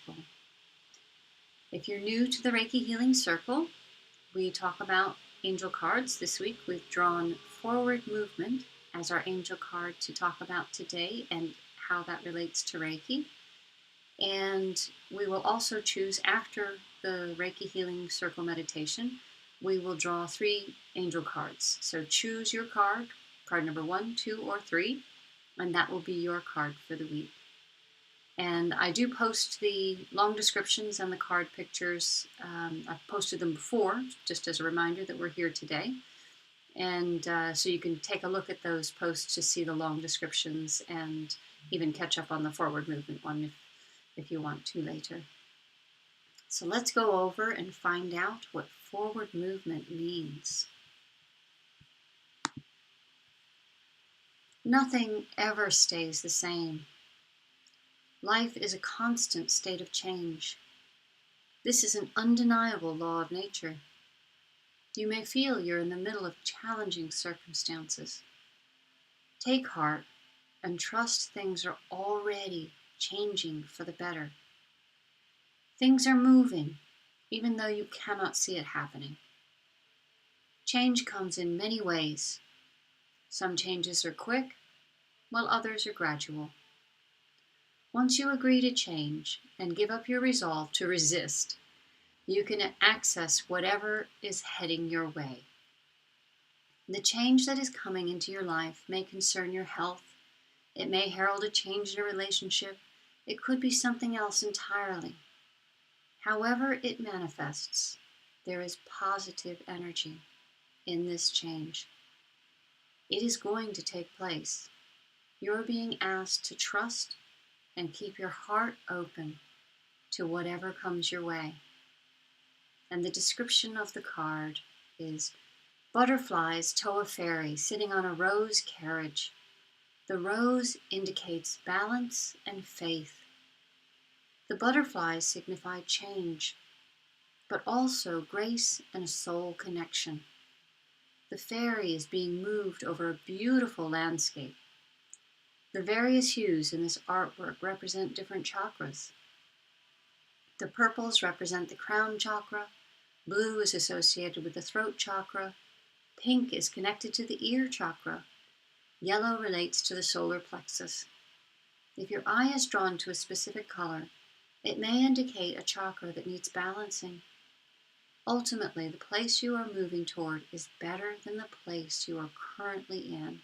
Circle. If you're new to the Reiki Healing Circle, we talk about angel cards. This week we've drawn forward movement as our angel card to talk about today and how that relates to Reiki. And we will also choose, after the Reiki Healing Circle meditation, we will draw 3 angel cards. So choose your card number 1, 2, or 3, and that will be your card for the week. And I do post the long descriptions and the card pictures. I've posted them before, just as a reminder that we're here today. And so you can take a look at those posts to see the long descriptions and even catch up on the forward movement one if you want to later. So let's go over and find out what forward movement means. Nothing ever stays the same. Life is a constant state of change. This is an undeniable law of nature. You may feel you're in the middle of challenging circumstances. Take heart and trust things are already changing for the better. Things are moving, even though you cannot see it happening. Change comes in many ways. Some changes are quick, while others are gradual. Once you agree to change and give up your resolve to resist, you can access whatever is heading your way. The change that is coming into your life may concern your health. It may herald a change in a relationship. It could be something else entirely. However it manifests, there is positive energy in this change. It is going to take place. You're being asked to trust and keep your heart open to whatever comes your way. And the description of the card is: butterflies tow a fairy sitting on a rose carriage. The rose indicates balance and faith. The butterflies signify change, but also grace and a soul connection. The fairy is being moved over a beautiful landscape. The various hues in this artwork represent different chakras. The purples represent the crown chakra, blue is associated with the throat chakra, pink is connected to the ear chakra, yellow relates to the solar plexus. If your eye is drawn to a specific color, it may indicate a chakra that needs balancing. Ultimately, the place you are moving toward is better than the place you are currently in.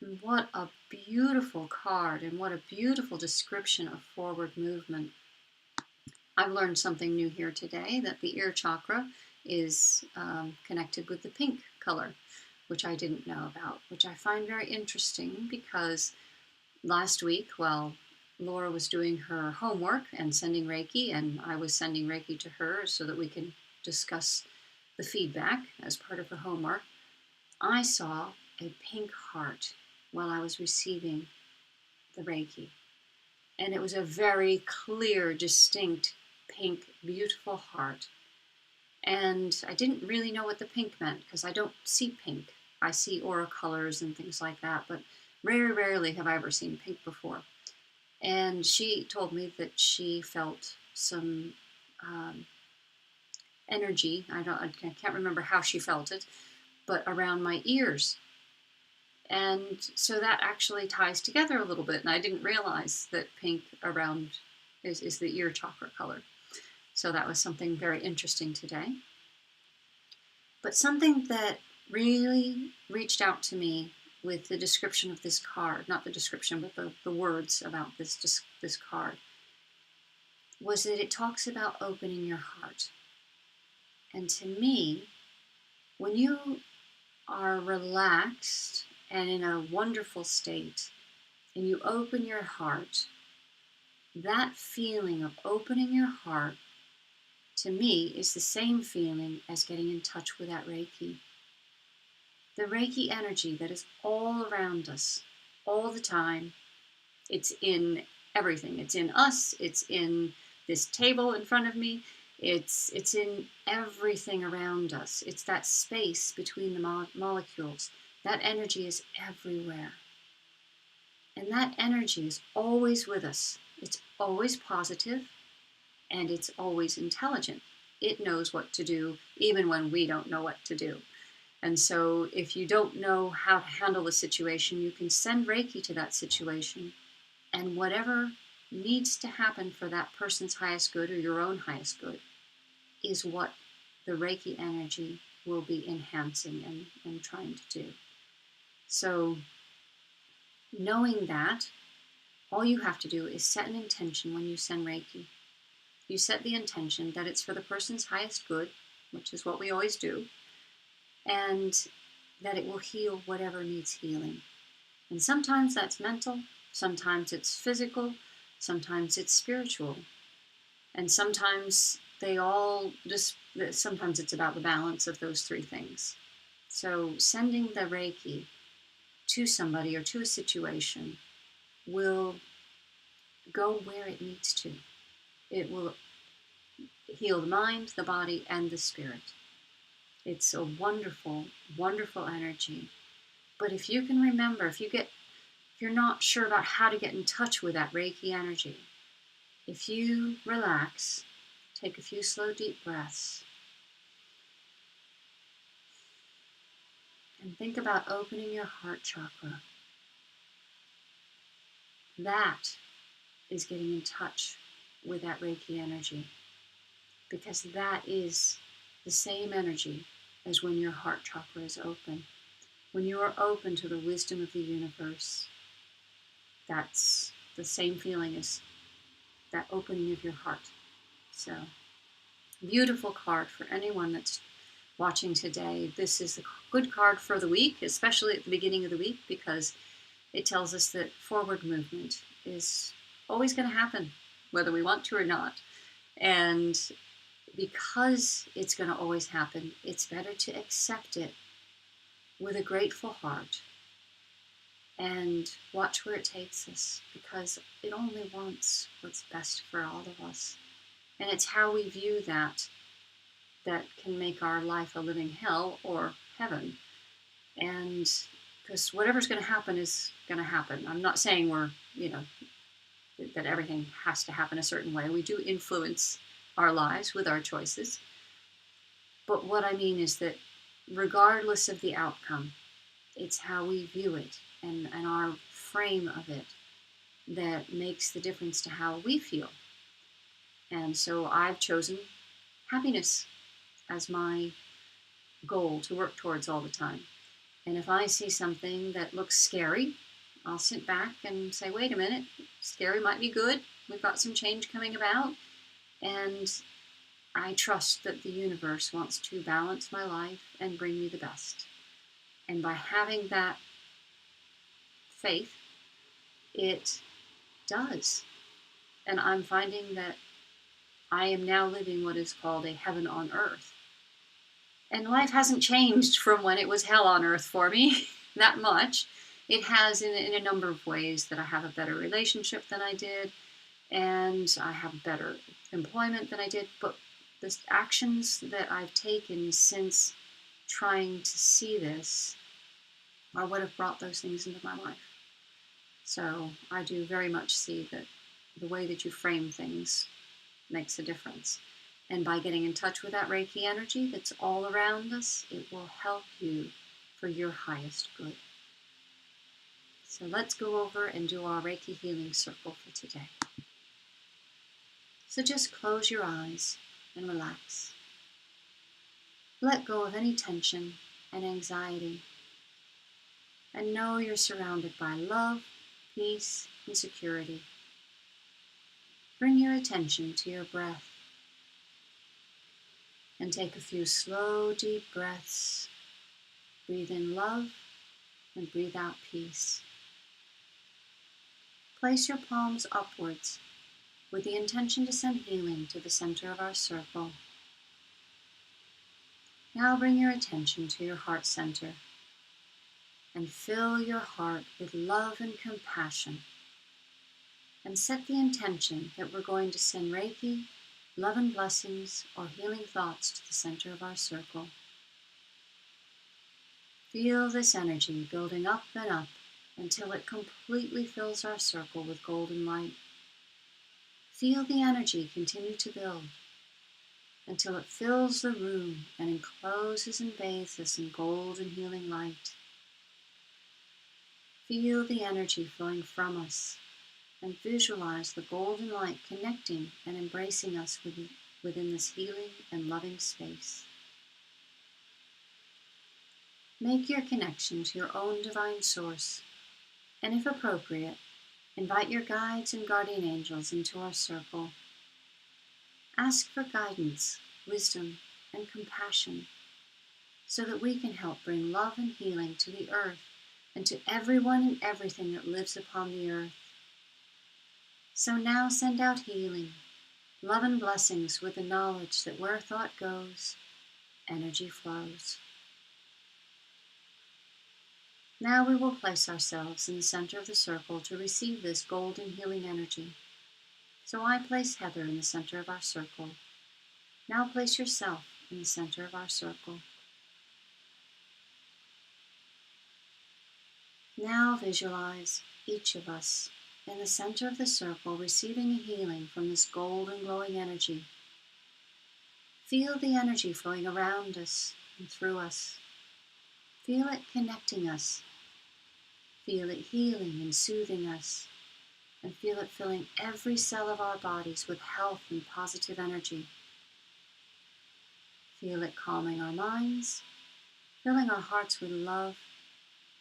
And what a beautiful card, and what a beautiful description of forward movement. I've learned something new here today, that the ear chakra is connected with the pink color, which I didn't know about, which I find very interesting because last week, while Laura was doing her homework and sending Reiki, and I was sending Reiki to her so that we can discuss the feedback as part of her homework, I saw a pink heart while I was receiving the Reiki. And it was a very clear, distinct, pink, beautiful heart. And I didn't really know what the pink meant because I don't see pink. I see aura colors and things like that, but very rarely have I ever seen pink before. And she told me that she felt some energy. I can't remember how she felt it, but around my ears. And so that actually ties together a little bit. And I didn't realize that pink around is the ear chakra color. So that was something very interesting today. But something that really reached out to me with the description of this card, not the description, but the words about this card, was that it talks about opening your heart. And to me, when you are relaxed and in a wonderful state, and you open your heart, that feeling of opening your heart, to me, is the same feeling as getting in touch with that Reiki. The Reiki energy that is all around us, all the time. It's in everything. It's in us. It's in this table in front of me. It's in everything around us. It's that space between the molecules. That energy is everywhere. And that energy is always with us. It's always positive, and it's always intelligent. It knows what to do, even when we don't know what to do. And so if you don't know how to handle a situation, you can send Reiki to that situation, and whatever needs to happen for that person's highest good or your own highest good is what the Reiki energy will be enhancing and trying to do. So knowing that, all you have to do is set an intention when you send Reiki. You set the intention that it's for the person's highest good, which is what we always do, and that it will heal whatever needs healing. And sometimes that's mental, sometimes it's physical, sometimes it's spiritual, and sometimes sometimes it's about the balance of those three things. So sending the Reiki to somebody or to a situation will go where it needs to. It will heal the mind, the body, and the spirit. It's a wonderful, wonderful energy. But if you can remember, if you're not sure about how to get in touch with that Reiki energy, if you relax, take a few slow, deep breaths, and think about opening your heart chakra. That is getting in touch with that Reiki energy, because that is the same energy as when your heart chakra is open. When you are open to the wisdom of the universe, that's the same feeling as that opening of your heart. So, beautiful card for anyone that's watching today. This is a good card for the week, especially at the beginning of the week, because it tells us that forward movement is always going to happen, whether we want to or not. And because it's going to always happen, it's better to accept it with a grateful heart and watch where it takes us, because it only wants what's best for all of us. And it's how we view that can make our life a living hell or heaven. And because whatever's going to happen is going to happen. I'm not saying that everything has to happen a certain way. We do influence our lives with our choices. But what I mean is that regardless of the outcome, it's how we view it and our frame of it that makes the difference to how we feel. And so I've chosen happiness as my goal to work towards all the time. And if I see something that looks scary, I'll sit back and say, wait a minute, scary might be good. We've got some change coming about. And I trust that the universe wants to balance my life and bring me the best. And by having that faith, it does. And I'm finding that I am now living what is called a heaven on earth. And life hasn't changed from when it was hell on earth for me that much. It has in a number of ways, that I have a better relationship than I did, and I have better employment than I did. But the actions that I've taken since trying to see this are what have brought those things into my life. So I do very much see that the way that you frame things makes a difference. And by getting in touch with that Reiki energy that's all around us, it will help you for your highest good. So let's go over and do our Reiki Healing Circle for today. So just close your eyes and relax. Let go of any tension and anxiety. And know you're surrounded by love, peace, and security. Bring your attention to your breath. And take a few slow, deep breaths. Breathe in love and breathe out peace. Place your palms upwards with the intention to send healing to the center of our circle. Now bring your attention to your heart center and fill your heart with love and compassion. And set the intention that we're going to send Reiki, love and blessings, or healing thoughts to the center of our circle. Feel this energy building up and up until it completely fills our circle with golden light. Feel the energy continue to build until it fills the room and encloses and bathes us in golden healing light. Feel the energy flowing from us and visualize the golden light connecting and embracing us within this healing and loving space. Make your connection to your own divine source, and if appropriate, invite your guides and guardian angels into our circle. Ask for guidance, wisdom, and compassion so that we can help bring love and healing to the earth and to everyone and everything that lives upon the earth. So now send out healing, love and blessings with the knowledge that where thought goes, energy flows. Now we will place ourselves in the center of the circle to receive this golden healing energy. So I place Heather in the center of our circle. Now place yourself in the center of our circle. Now visualize each of us in the center of the circle receiving a healing from this golden glowing energy. Feel the energy flowing around us and through us. Feel it connecting us. Feel it healing and soothing us. And feel it filling every cell of our bodies with health and positive energy. Feel it calming our minds, filling our hearts with love,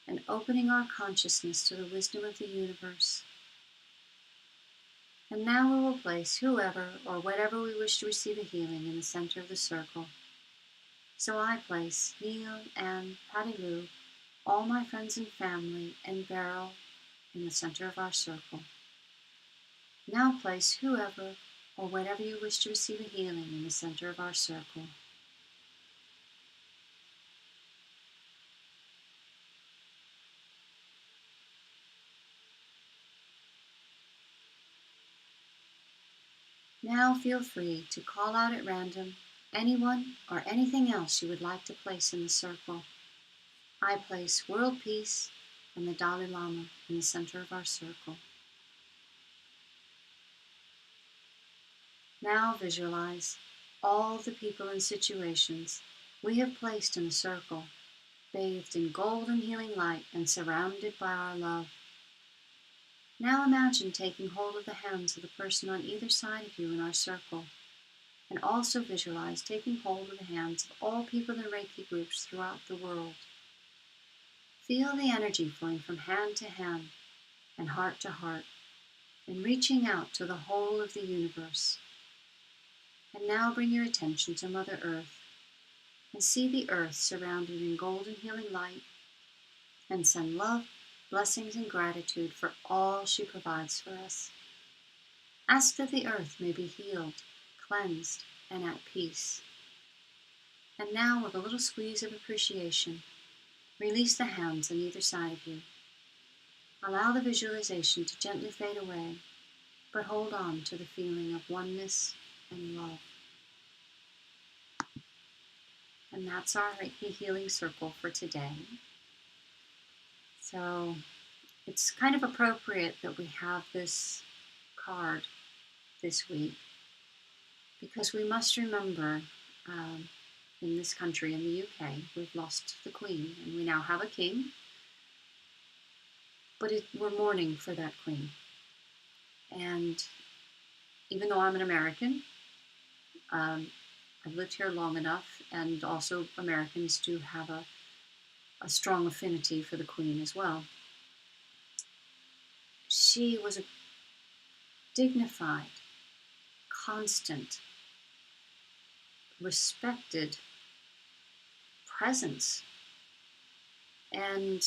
and opening our consciousness to the wisdom of the universe. And now we will place whoever or whatever we wish to receive a healing in the center of the circle. So I place Neil, Anne, Patty Lou, all my friends and family, and Beryl in the center of our circle. Now place whoever or whatever you wish to receive a healing in the center of our circle. Now feel free to call out at random anyone or anything else you would like to place in the circle. I place world peace and the Dalai Lama in the center of our circle. Now visualize all the people and situations we have placed in the circle, bathed in golden healing light and surrounded by our love. Now imagine taking hold of the hands of the person on either side of you in our circle, and also visualize taking hold of the hands of all people in Reiki groups throughout the world. Feel the energy flowing from hand to hand and heart to heart, and reaching out to the whole of the universe. And now bring your attention to Mother Earth, and see the earth surrounded in golden healing light, and send love, blessings, and gratitude for all she provides for us. Ask that the earth may be healed, cleansed, and at peace. And now, with a little squeeze of appreciation, release the hands on either side of you. Allow the visualization to gently fade away, but hold on to the feeling of oneness and love. And that's our Reiki Healing Circle for today. So it's kind of appropriate that we have this card this week, because we must remember in this country, in the UK, we've lost the Queen and we now have a king, but we're mourning for that Queen. And even though I'm an American, I've lived here long enough, and also Americans do have a strong affinity for the Queen as well. She was a dignified, constant, respected presence, and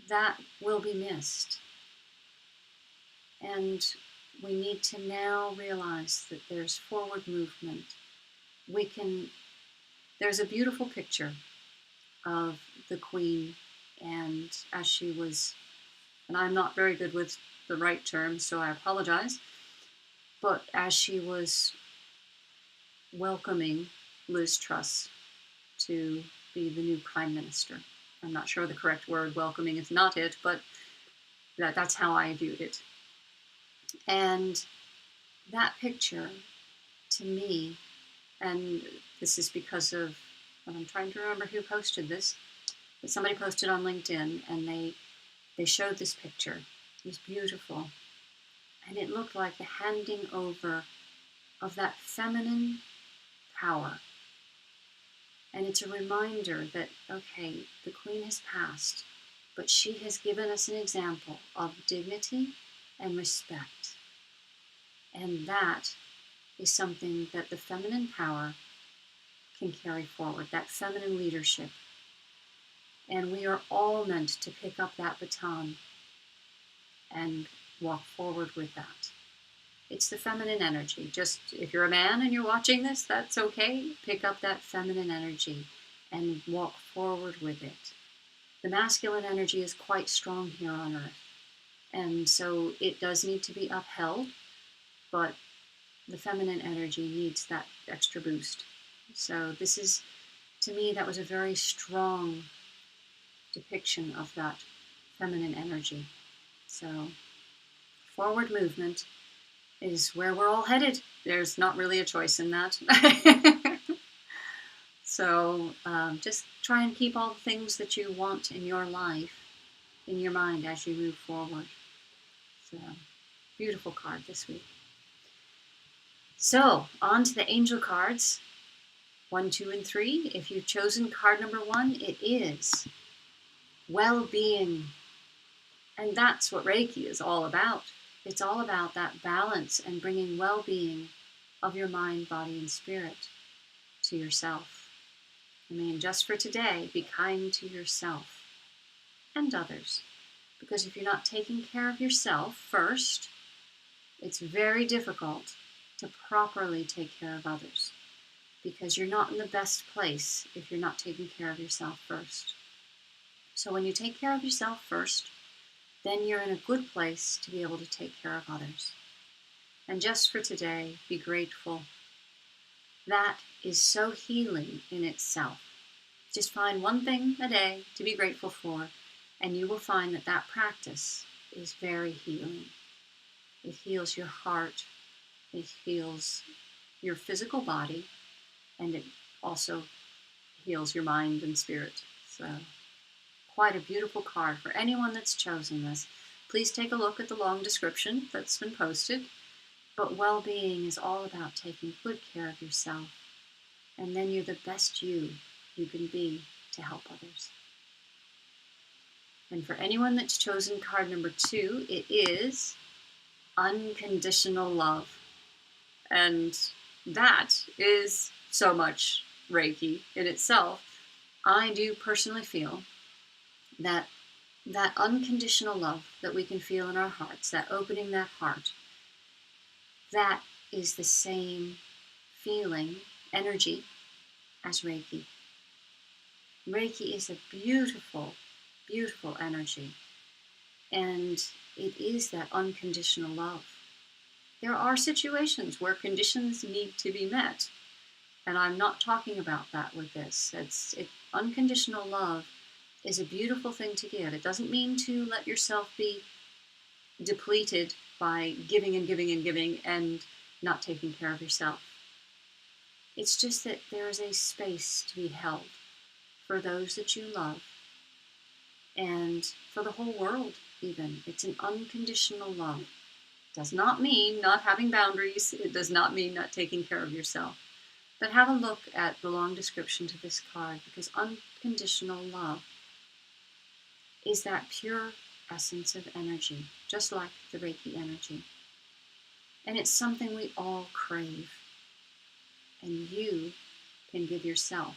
that will be missed. And we need to now realize that there's forward movement. There's a beautiful picture of the Queen, and as she was, and I'm not very good with the right term, so I apologize, but as she was welcoming Liz Truss to be the new Prime Minister. I'm not sure the correct word, welcoming is not it, but that's how I viewed it. And that picture, to me, and this is because of, and I'm trying to remember who posted this, but somebody posted on LinkedIn, and they showed this picture. It was beautiful. And it looked like the handing over of that feminine power. And it's a reminder that, okay, the Queen has passed, but she has given us an example of dignity and respect. And that is something that the feminine power can carry forward, that feminine leadership. And we are all meant to pick up that baton and walk forward with that. It's the feminine energy. Just if you're a man and you're watching this, that's okay. Pick up that feminine energy and walk forward with it. The masculine energy is quite strong here on Earth. And so it does need to be upheld, but the feminine energy needs that extra boost. So this is, to me, that was a very strong depiction of that feminine energy. So forward movement is where we're all headed. There's not really a choice in that. So just try and keep all the things that you want in your life in your mind as you move forward. So beautiful card this week. So on to the angel cards, 1, 2, and 3. If you've chosen card number 1, it is well-being. And that's what Reiki is all about. It's all about that balance and bringing well-being of your mind, body, and spirit to yourself. I mean, just for today, be kind to yourself and others. Because if you're not taking care of yourself first, it's very difficult to properly take care of others. Because you're not in the best place if you're not taking care of yourself first. So when you take care of yourself first, then you're in a good place to be able to take care of others. And just for today, be grateful. That is so healing in itself. Just find one thing a day to be grateful for, and you will find that that practice is very healing. It heals your heart, it heals your physical body, and it also heals your mind and spirit. So quite a beautiful card for anyone that's chosen this. Please take a look at the long description that's been posted. But well-being is all about taking good care of yourself. And then you're the best you can be to help others. And for anyone that's chosen card number 2, it is Unconditional Love. And that is so much Reiki in itself. I do personally feel that unconditional love that we can feel in our hearts, that opening that heart, that is the same feeling, energy, as Reiki. Reiki is a beautiful, beautiful energy. And it is that unconditional love. There are situations where conditions need to be met. And I'm not talking about that with this. Unconditional love is a beautiful thing to give. It doesn't mean to let yourself be depleted by giving and giving and giving and not taking care of yourself. It's just that there is a space to be held for those that you love and for the whole world even. It's an unconditional love. It does not mean not having boundaries. It does not mean not taking care of yourself. But have a look at the long description to this card, because unconditional love is that pure essence of energy, just like the Reiki energy. And it's something we all crave. And you can give yourself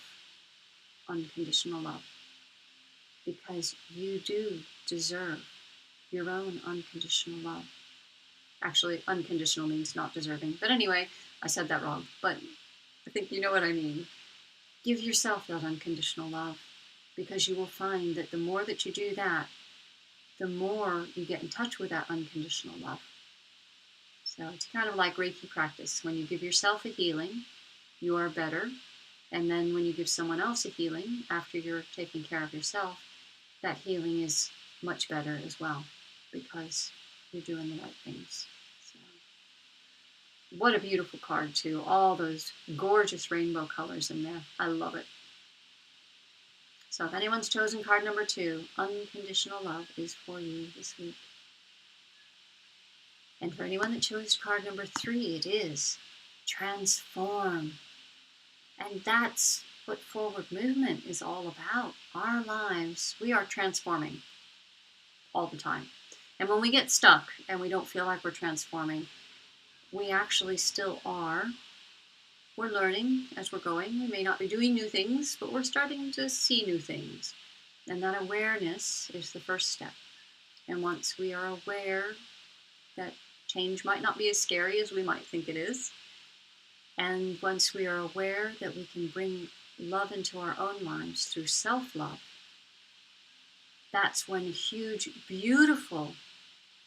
unconditional love, because you do deserve your own unconditional love. Actually, unconditional means not deserving. But anyway, I said that wrong. But I think you know what I mean. Give yourself that unconditional love, because you will find that the more that you do that, the more you get in touch with that unconditional love. So it's kind of like Reiki practice. When you give yourself a healing, you are better. And then when you give someone else a healing, after you're taking care of yourself, that healing is much better as well, because you're doing the right things. So What a beautiful card, too. All those gorgeous rainbow colors in there. I love it. So if anyone's chosen card number 2, Unconditional Love is for you this week. And for anyone that chose card number 3, it is Transform. And that's what forward movement is all about. Our lives, we are transforming all the time. And when we get stuck and we don't feel like we're transforming, we actually still are. We're learning as we're going. We may not be doing new things, but we're starting to see new things. And that awareness is the first step. And once we are aware that change might not be as scary as we might think it is, and once we are aware that we can bring love into our own lives through self-love, that's when huge, beautiful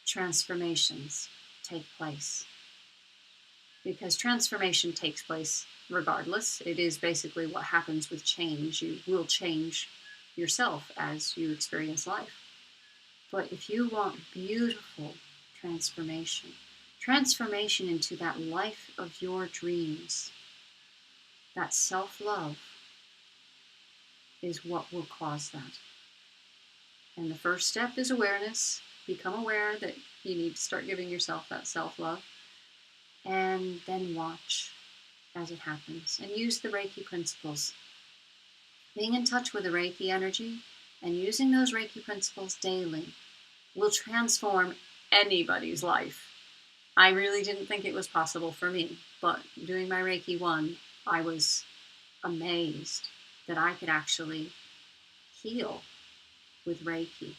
transformations take place. Because transformation takes place regardless. It is basically what happens with change. You will change yourself as you experience life. But if you want beautiful transformation into that life of your dreams, that self-love is what will cause that. And the first step is awareness. Become aware that you need to start giving yourself that self-love. And then watch as it happens. And use the Reiki principles. Being in touch with the Reiki energy and using those Reiki principles daily will transform anybody's life. I really didn't think it was possible for me, but doing my Reiki 1, I was amazed that I could actually heal with Reiki.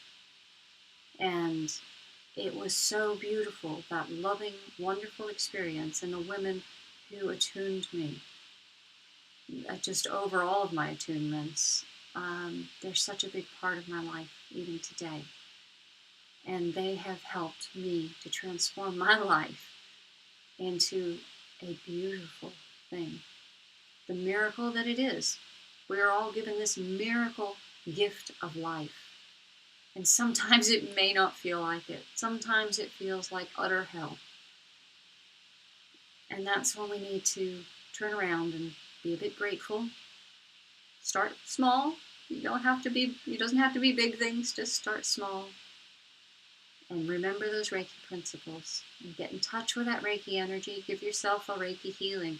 And it was so beautiful, that loving, wonderful experience, and the women who attuned me. Just over all of my attunements, they're such a big part of my life, even today. And they have helped me to transform my life into a beautiful thing. The miracle that it is. We are all given this miracle gift of life. And sometimes it may not feel like it. Sometimes it feels like utter hell. And that's when we need to turn around and be a bit grateful. Start small. It doesn't have to be big things, just start small. And remember those Reiki principles. And get in touch with that Reiki energy. Give yourself a Reiki healing.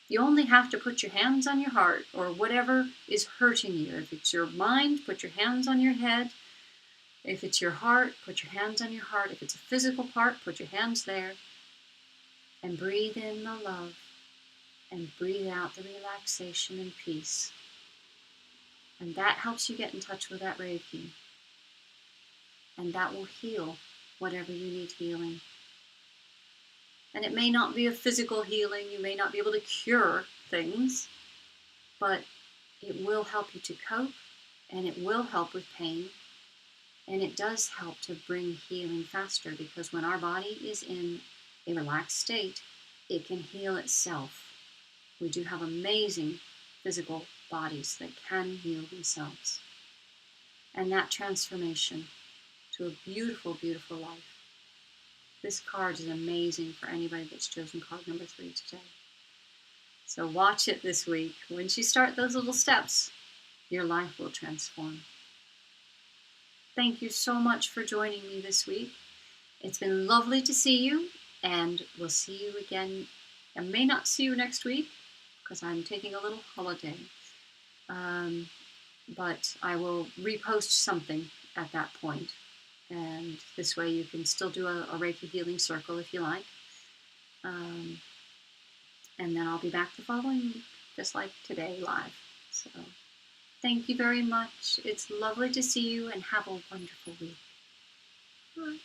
You only have to put your hands on your heart or whatever is hurting you. If it's your mind, put your hands on your head. If it's your heart, put your hands on your heart. If it's a physical part, put your hands there. And breathe in the love. And breathe out the relaxation and peace. And that helps you get in touch with that Reiki. And that will heal whatever you need healing. And it may not be a physical healing. You may not be able to cure things. But it will help you to cope. And it will help with pain. And it does help to bring healing faster, because when our body is in a relaxed state, it can heal itself. We do have amazing physical bodies that can heal themselves. And that transformation to a beautiful, beautiful life. This card is amazing for anybody that's chosen card number 3 today. So watch it this week. Once you start those little steps, your life will transform. Thank you so much for joining me this week. It's been lovely to see you, and we'll see you again. I may not see you next week because I'm taking a little holiday, but I will repost something at that point. And this way you can still do a Reiki Healing Circle if you like. And then I'll be back the following week, just like today, live. So thank you very much. It's lovely to see you, and have a wonderful week. Bye.